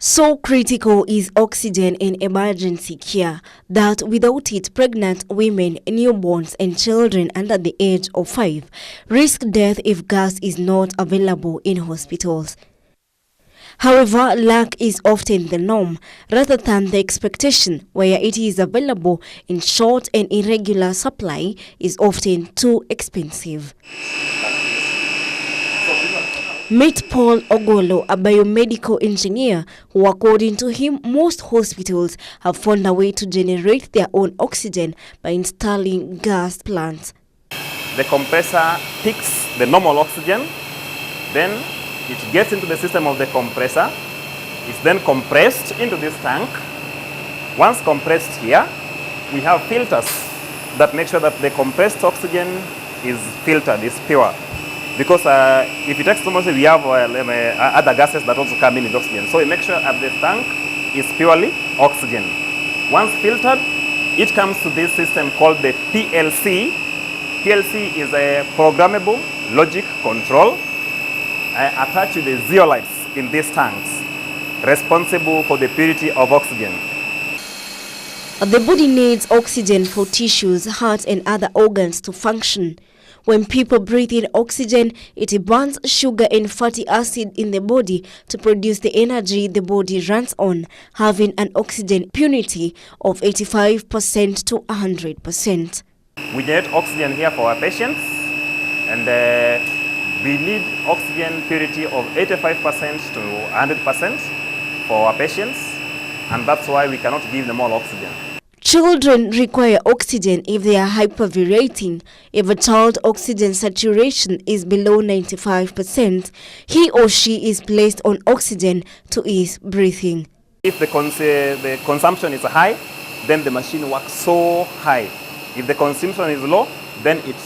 So critical is oxygen in emergency care that without it, pregnant women, newborns, and children under the age of 5 risk death if gas is not available in hospitals. However, lack is often the norm rather than the expectation, where it is available in short and irregular supply is often too expensive. Meet Paul Ogolo, a biomedical engineer who, according to him, most hospitals have found a way to generate their own oxygen by installing gas plants. The compressor picks the normal oxygen, then it gets into the system of the compressor. It's then compressed into this tank. Once compressed here, we have filters that make sure that the compressed oxygen is filtered, is pure. Because if it takes too much, we have other gases that also come in with oxygen. So we make sure that the tank is purely oxygen. Once filtered, it comes to this system called the PLC. PLC is a programmable logic control attached to the zeolites in these tanks, responsible for the purity of oxygen. The body needs oxygen for tissues, heart, and other organs to function. When people breathe in oxygen, it burns sugar and fatty acid in the body to produce the energy the body runs on, having an oxygen purity of 85% to 100%. We generate oxygen here for our patients, and we need oxygen purity of 85% to 100% for our patients, and that's why we cannot give them all oxygen. Children require oxygen if they are hyperventilating. If a child's oxygen saturation is below 95%, he or she is placed on oxygen to ease breathing. If the consumption is high, then the machine works so high. If the consumption is low, then it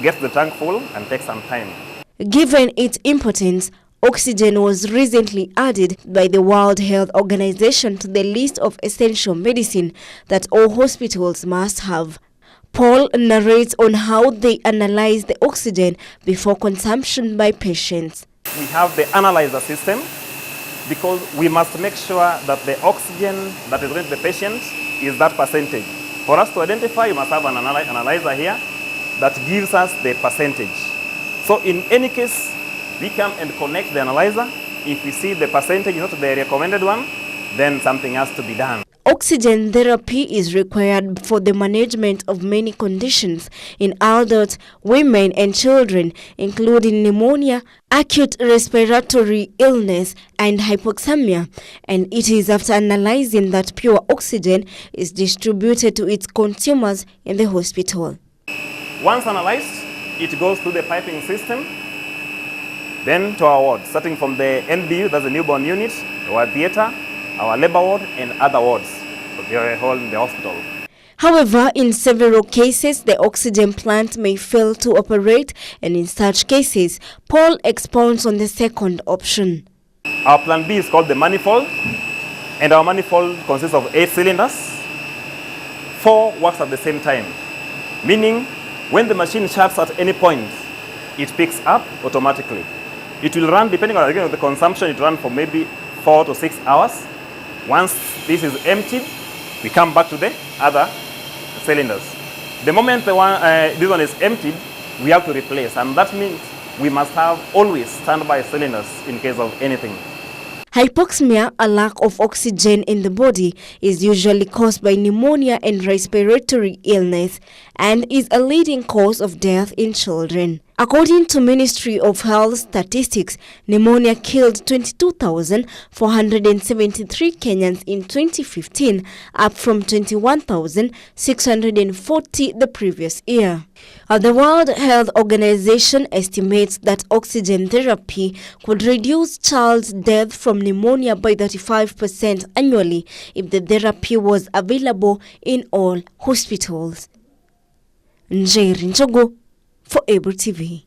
gets the tank full and takes some time. Given its importance, oxygen was recently added by the World Health Organization to the list of essential medicine that all hospitals must have. Paul narrates on how they analyze the oxygen before consumption by patients. We have the analyzer system because we must make sure that the oxygen that is going to the patient is that percentage. For us to identify, you must have an analyzer here that gives us the percentage. So in any case, we come and connect the analyzer. If we see the percentage is not the recommended one, then something has to be done. Oxygen therapy is required for the management of many conditions in adults, women, and children, including pneumonia, acute respiratory illness, and hypoxemia. And it is after analyzing that pure oxygen is distributed to its consumers in the hospital. Once analyzed, it goes through the piping system, then to our wards, starting from the NBU, that's the newborn unit, our theater, our labor ward, and other wards. So they are all in the hospital. However, in several cases, the oxygen plant may fail to operate, and in such cases, Paul expounds on the second option. Our plan B is called the manifold, and our manifold consists of 8 cylinders. 4 works at the same time, meaning when the machine shuts at any point, it picks up automatically. It will run, depending on the consumption, it runs for maybe 4 to 6 hours. Once this is emptied, we come back to the other cylinders. The moment this one is emptied, we have to replace, and that means we must have always standby cylinders in case of anything. Hypoxemia, a lack of oxygen in the body, is usually caused by pneumonia and respiratory illness and is a leading cause of death in children. According to Ministry of Health statistics, pneumonia killed 22,473 Kenyans in 2015, up from 21,640 the previous year. The World Health Organization estimates that oxygen therapy could reduce child death from pneumonia by 35% annually if the therapy was available in all hospitals. Njeri Njogo for Able TV.